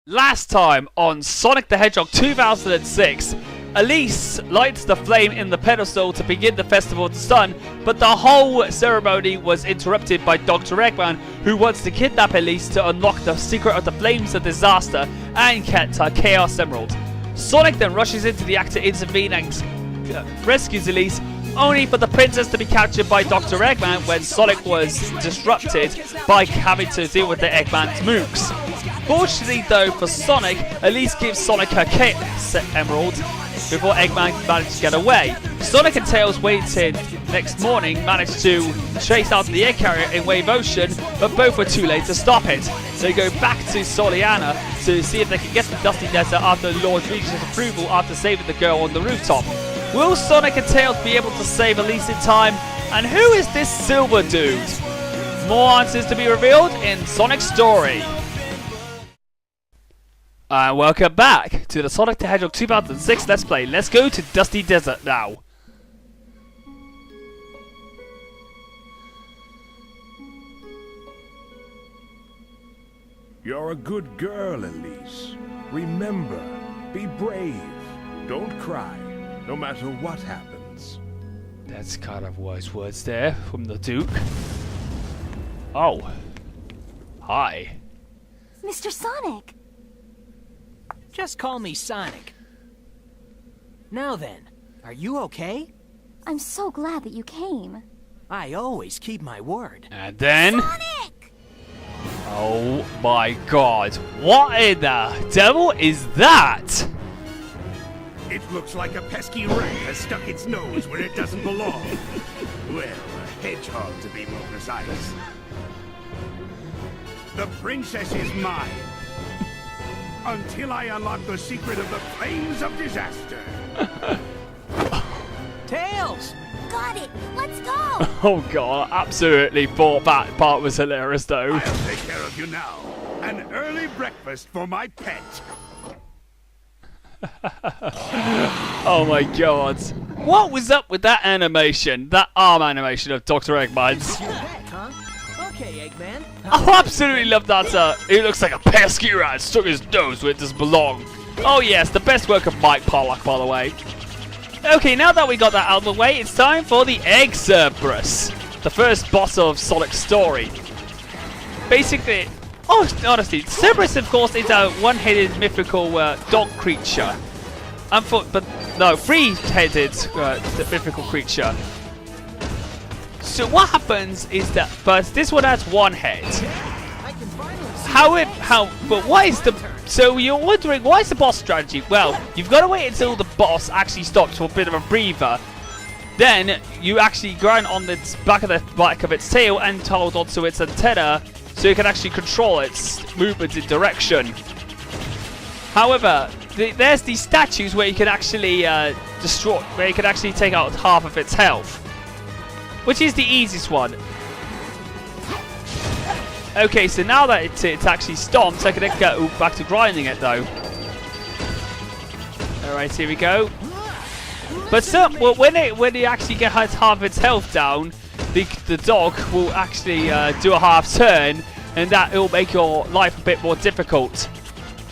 Last time on Sonic the Hedgehog 2006, Elise lights the flame in the pedestal to begin the Festival of the Sun, but the whole ceremony was interrupted by Dr. Eggman, who wants to kidnap Elise to unlock the secret of the Flames of Disaster and get her Chaos Emerald. Sonic then rushes into the act to intervene and rescues Elise, only for the princess to be captured by Dr. Eggman when Sonic was disrupted by having to deal with the Eggman's mooks. Fortunately though for Sonic, Elise gives Sonic her Chaos Emerald before Eggman managed to get away. Sonic and Tails waited next morning, managed to chase out the egg carrier in Wave Ocean, but both were too late to stop it. They go back to Soleanna to see if they can get the Dusty Desert after Lord Regis' approval after saving the girl on the rooftop. Will Sonic and Tails be able to save Elise in time? And who is this silver dude? More answers to be revealed in Sonic's story. And welcome back to the Sonic the Hedgehog 2006 Let's Play. Let's go to Dusty Desert now. You're a good girl, Elise. Remember, be brave. Don't cry, no matter what happens. That's kind of wise words there from the Duke. Oh. Hi. Mr. Sonic! Just call me Sonic. Now then, are you okay? I'm so glad that you came. I always keep my word. And then... Sonic! Oh my god. What in the devil is that? It looks like a pesky rat has stuck its nose where it doesn't belong. Well, a hedgehog to be more precise. The princess is mine. Until I unlock the secret of the Flames of Disaster. Tails! Got it! Let's go! Oh god, I absolutely thought that part was hilarious though. I'll take care of you now. An early breakfast for my pet. Oh my god. What was up with that animation? That arm animation of Dr. Eggman's. You bet, huh? Okay, Eggman. I absolutely love that. It looks like a pesky rat stuck his nose where it doesn't belong. Oh yes, the best work of Mike Pollock, by the way. Okay, now that we got that out of the way, it's time for the Egg Cerberus, the first boss of Sonic's story. Basically, honestly, Cerberus, of course, is a one-headed mythical dog creature. Three-headed mythical creature. So what happens is that, but this one has one head. But why is the, so you're wondering, why is the boss strategy? Well, you've got to wait until the boss actually stops for a bit of a breather. Then you actually grind on the back of its tail and hold onto its antenna so you can actually control its movement in direction. However, there's these statues where you can actually take out half of its health. Which is the easiest one. Okay, so now that it's actually stomped, I can then go back to grinding it though. Alright, here we go. But when it actually gets half of its health down, the dog will actually do a half turn, and that will make your life a bit more difficult.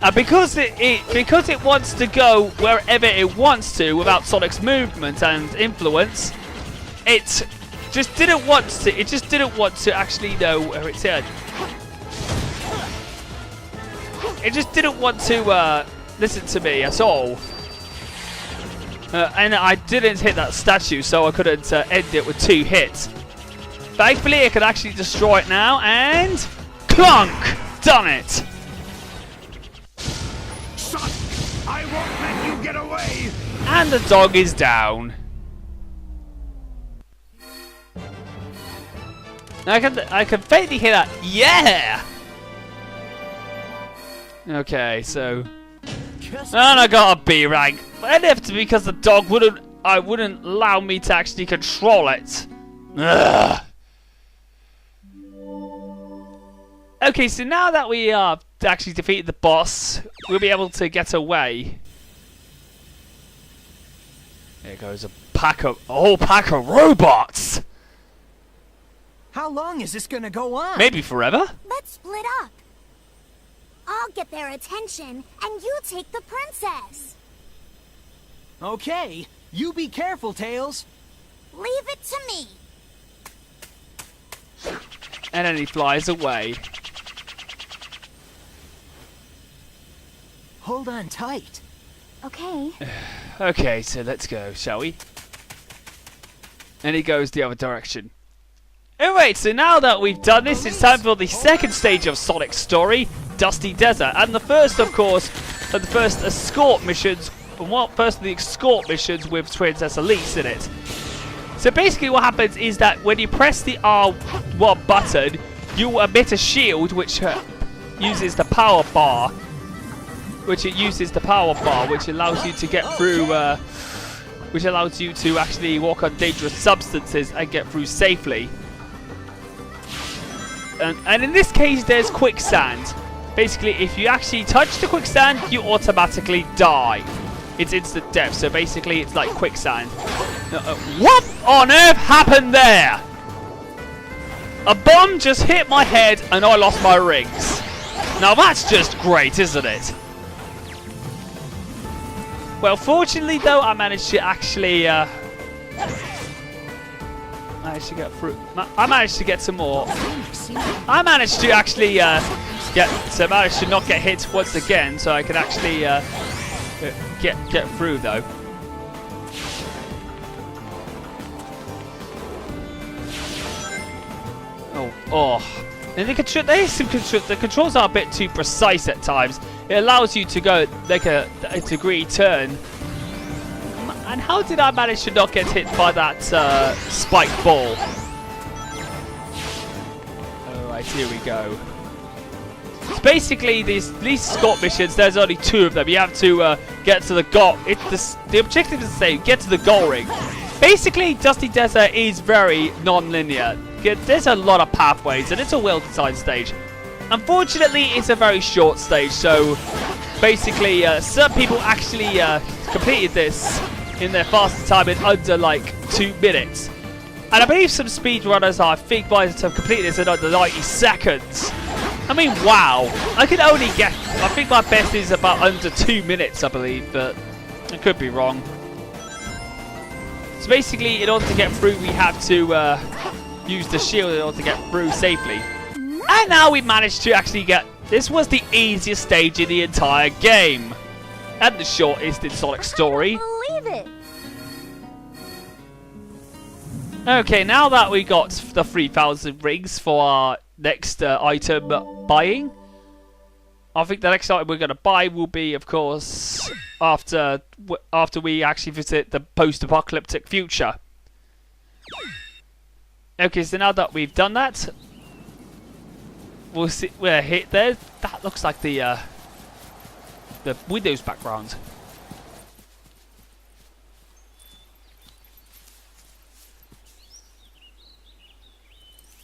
And because it wants to go wherever it wants to without Sonic's movement and influence, it just didn't want to actually know where it's at. It just didn't want to listen to me at all. And I didn't hit that statue, so I couldn't end it with 2 hits. Thankfully, I can actually destroy it now, and clunk! Done it! Sonic, I won't let you get away! And the dog is down. I can faintly hear that. Yeah! Okay, so... And I got a B rank. And if because the dog wouldn't allow me to actually control it. Ugh. Okay, so now that we actually defeated the boss, we'll be able to get away. There goes a whole pack of robots! How long is this gonna go on? Maybe forever? Let's split up. I'll get their attention, and you take the princess. Okay, you be careful, Tails. Leave it to me. And then he flies away. Hold on tight. Okay. Okay, so let's go, shall we? And he goes the other direction. Alright, so now that we've done this, it's time for the second stage of Sonic's story, Dusty Desert. And the first, of course, the first escort missions, first of the escort missions with Princess Elise in it. So basically what happens is that when you press the R1 button, you emit a shield which uses the power bar. Which allows you to get through, which allows you to actually walk on dangerous substances and get through safely. And in this case, there's quicksand. Basically, if you actually touch the quicksand, you automatically die. It's instant death, so basically it's like quicksand. What on earth happened there? A bomb just hit my head and I lost my rings. Now that's just great, isn't it? Well, fortunately though, I managed to actually get some more. I managed to actually manage to not get hit once again, so I can actually get through though. Oh. And the controls are a bit too precise at times. It allows you to go like a degree turn. And how did I manage to not get hit by that spike ball? Alright, here we go. So basically, these escort missions, there's only 2 of them. You have to get to the goal. The objective is the same, get to the goal ring. Basically, Dusty Desert is very non-linear. There's a lot of pathways, and it's a well-designed stage. Unfortunately, it's a very short stage, so basically, some people actually completed this in their fastest time in under like 2 minutes. And I believe some speedrunners, I think, have completed this in under 90 seconds. I mean, wow. I think my best is about under 2 minutes, I believe, but I could be wrong. So basically, in order to get through, we have to use the shield in order to get through safely. And now we managed to actually get... This was the easiest stage in the entire game. And the shortest in Sonic's story. Believe it. Okay, now that we got the 3,000 rings for our next item buying, I think the next item we're going to buy will be, of course, after we actually visit the post-apocalyptic future. Okay, so now that we've done that, we'll see. We're hit there. That looks like the Windows background.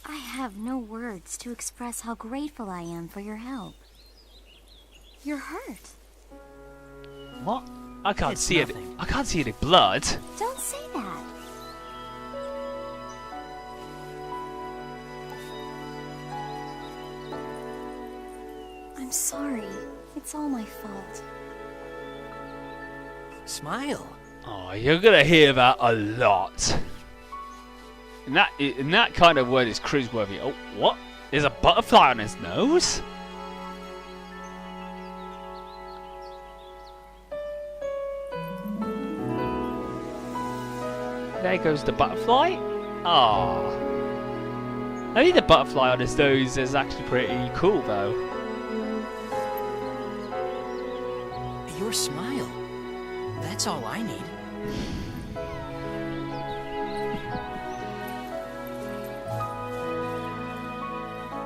I have no words to express how grateful I am for your help. You're hurt. What? I can't It's see nothing. it. I can't see any blood. Don't say that. I'm sorry. It's all my fault. Smile. Oh, you're gonna hear that a lot. And that kind of word is cringeworthy. Oh, what? There's a butterfly on his nose? There goes the butterfly. Ah. I think the butterfly on his nose is actually pretty cool, though. Your smile. That's all I need.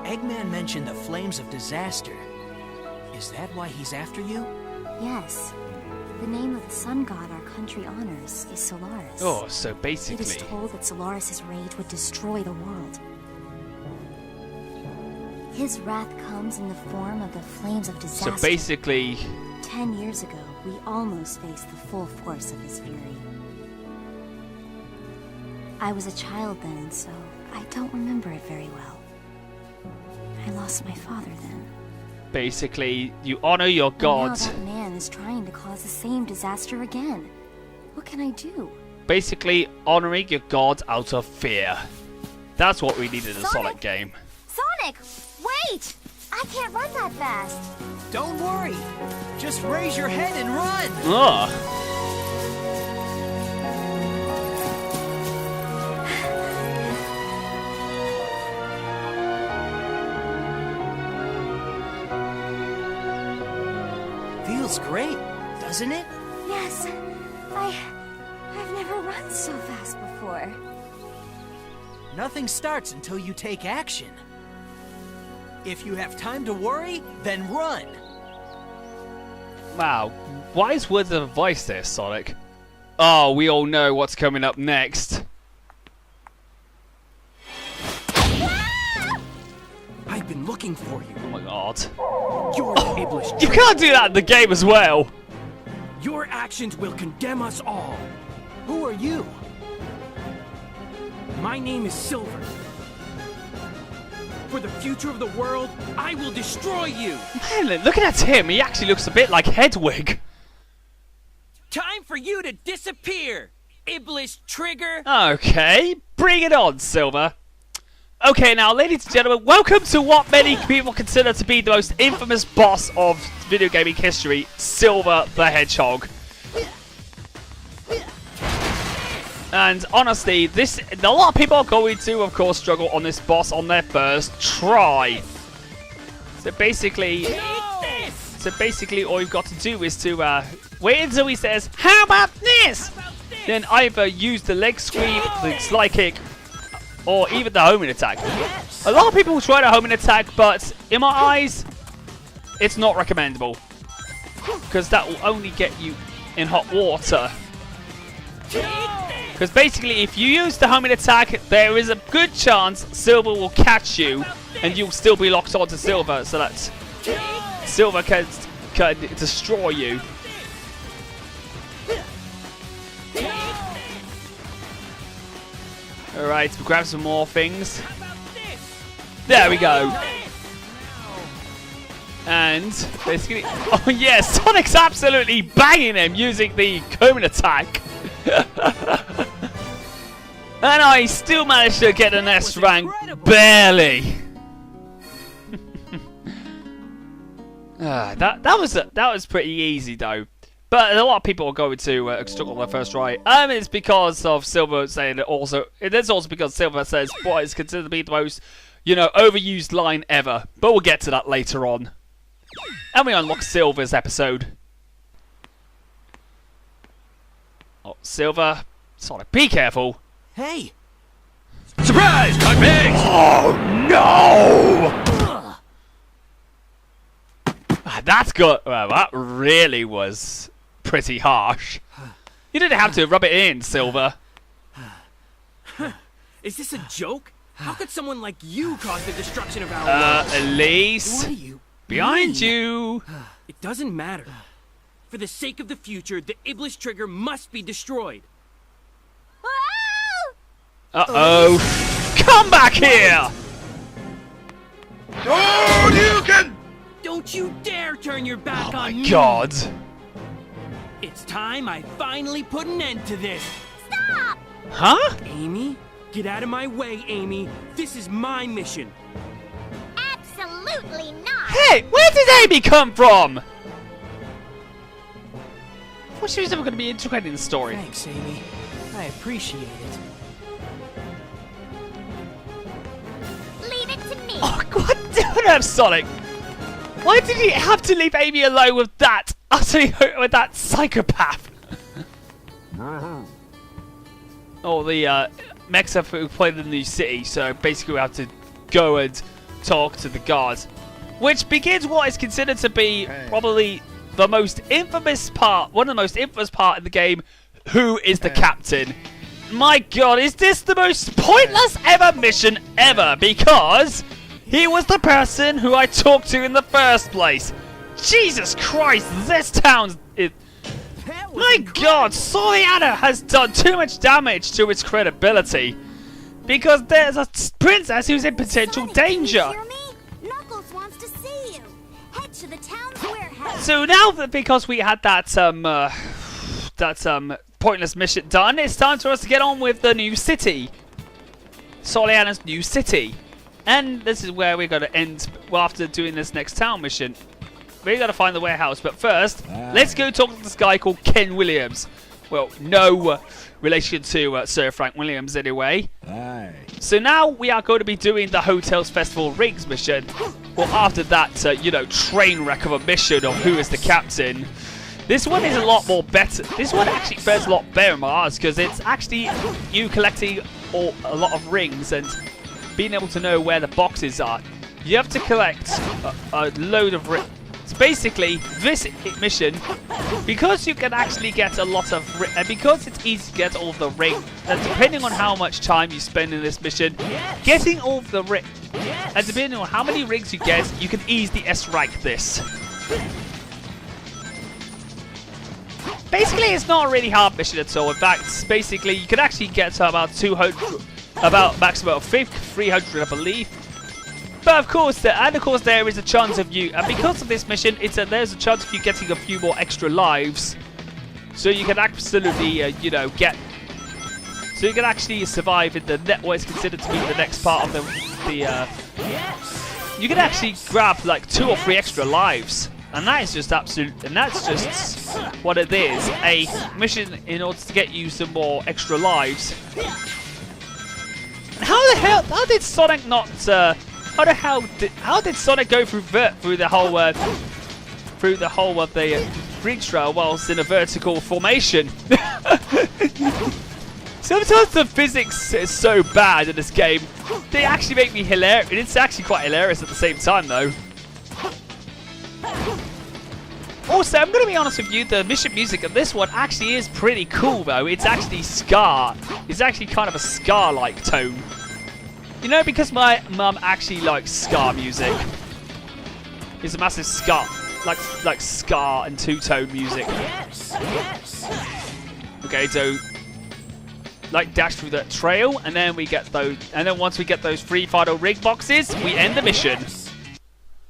Eggman mentioned the flames of disaster. Is that why he's after you? Yes. The name of the sun god our country honors is Solaris. Oh, so It basically... is told that Solaris' rage would destroy the world. His wrath comes in the form of the flames of disaster. So basically... 10 years ago, we almost faced the full force of his fury. I was a child then, so I don't remember it very well. I lost my father then. basically, you honor your Now god. that man is trying to cause the same disaster again. What can I do? Basically, honoring your god out of fear. That's what we need in a Sonic game. Sonic, wait! I can't run that fast. Don't worry. Just raise your head and run. Ugh. Feels great, doesn't it? Yes, I've never run so fast before. Nothing starts until you take action. If you have time to worry, then run. Wow. Wise words of advice there, Sonic. Oh, we all know what's coming up next. I've been looking for you. Oh my god. You're the Iblis You Trigger. can't do that in the game as well. Your actions will condemn us all. Who are you? My name is Silver. For the future of the world, I will destroy you. Man, looking at him, he actually looks a bit like Hedwig. Time for you to disappear, Iblis Trigger. Okay, bring it on, Silver. Okay, now, ladies and gentlemen, welcome to what many people consider to be the most infamous boss of video gaming history, Silver the Hedgehog. And honestly, a lot of people are going to, of course, struggle on this boss on their first try. So basically, all you've got to do is to wait until he says, "How about this?" Then either use the leg sweep, the slide kick, or even the homing attack. A lot of people try the homing attack, but in my eyes, it's not recommendable. Because that will only get you in hot water. Because basically, if you use the homing attack, there is a good chance Silver will catch you, and you'll still be locked onto Silver, so that Silver can destroy you. Alright, we'll grab some more things. There we go. And basically, oh yeah, Sonic's absolutely banging him using the homing attack. And I still managed to get the next rank, barely. That was pretty easy though. But a lot of people are going to struggle on their first try. It's because of Silver saying it also. It is also because Silver says what is considered to be the most, overused line ever. But we'll get to that later on. And we unlock Silver's episode. Oh, Silver. Sonic, be careful. Hey! Surprise, Cutpigs! Oh, no! That's good. Well, that really was pretty harsh. You didn't have to rub it in, Silver. Is this a joke? How could someone like you cause the destruction of our world? Elise. What are you? Behind you. It doesn't matter. For the sake of the future, the Iblis Trigger must be destroyed. Uh-oh. Come back here! Don't you dare turn your back Oh on me! my god. It's time I finally put an end to this. Stop! Huh? Amy? Get out of my way, Amy. This is my mission. Absolutely not! Hey, where did Amy come from? I thought she was never going to be integrated in the story. Thanks, Amy. I appreciate it. Leave it to me! Oh, what? Don't have Sonic. Why did he have to leave Amy alone with that? With that psychopath? Oh, the mechs have played in the new city, so basically we have to go and talk to the guards. Which begins what is considered to be probably the most infamous part, one of the most infamous part in the game. Who is the captain? My god, is this the most pointless ever mission ever? Because he was the person who I talked to in the first place. Jesus Christ, this town... My god, Soleanna has done too much damage to its credibility. Because there's a princess who's in potential Sonic, danger. Can you hear me? Knuckles wants to see you. Head So now that because we had that pointless mission done, it's time for us to get on with the new city. Soleanna's new city. And this is where we're going to end after doing this next town mission. We're going to find the warehouse, but first, let's go talk to this guy called Ken Williams. Well, no relation to Sir Frank Williams anyway. So now we are going to be doing the Hotels Festival Rings mission. Well, after that, you know, train wreck of a mission of who is the captain. This one is a lot more better. This one actually fares a lot better in my eyes because it's actually you collecting a lot of rings and being able to know where the boxes are. You have to collect a load of rings. So basically, this mission, because you can actually get a lot of and because it's easy to get all of the rings, and depending on how much time you spend in this mission, getting all of the rings, and depending on how many rings you get, you can easily S-rank this. Basically, it's not a really hard mission at all. In fact, basically, you can actually get to about 200, about maximum of 300, I believe. But of course, there is a chance of you, and because of this mission, there's a chance of you getting a few more extra lives. So you can absolutely, you know, so you can actually survive in what is considered to be the next part of you can actually grab like 2 or 3 extra lives. And that is just that's just what it is. A mission in order to get you some more extra lives. How did Sonic not, how did Sonic go through the whole of the ring trail whilst in a vertical formation? Sometimes the physics is so bad in this game, they actually make me hilarious. It's actually quite hilarious at the same time, though. Also, I'm going to be honest with you, the mission music of this one actually is pretty cool, though. It's actually ska. It's actually kind of a ska-like tone. You know, because my mum actually likes ska music. It's a massive ska, like ska and two-tone music. Okay, so like dash through the trail, and then we get those, and then once we get those 3 final ring boxes, we end the mission.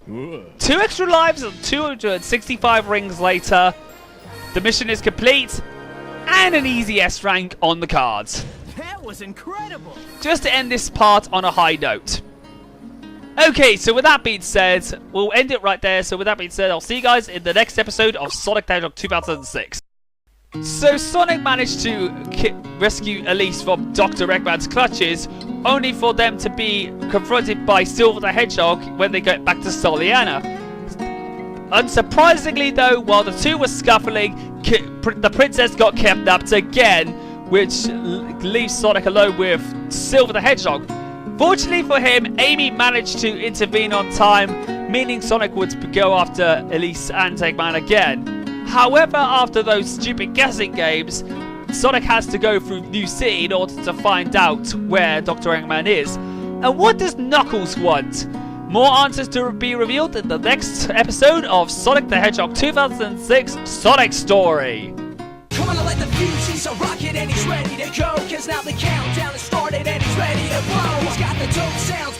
2 extra lives and 265 rings later, the mission is complete, and an easy S rank on the cards. That was incredible! Just to end this part on a high note. Okay, so with that being said, we'll end it right there. So with that being said, I'll see you guys in the next episode of Sonic the Hedgehog 2006. So Sonic managed to rescue Elise from Dr. Eggman's clutches, only for them to be confronted by Silver the Hedgehog when they get back to Soleanna. Unsurprisingly though, while the two were scuffling, the princess got kidnapped again, which leaves Sonic alone with Silver the Hedgehog. Fortunately for him, Amy managed to intervene on time, meaning Sonic would go after Elise and Eggman again. However, after those stupid guessing games, Sonic has to go through New City in order to find out where Dr. Eggman is. And what does Knuckles want? More answers to be revealed in the next episode of Sonic the Hedgehog 2006 Sonic Story. Come on, let the fuse, he's a rocket and he's ready to go. Cause now the countdown has started and he's ready to blow. He's got the dope sounds.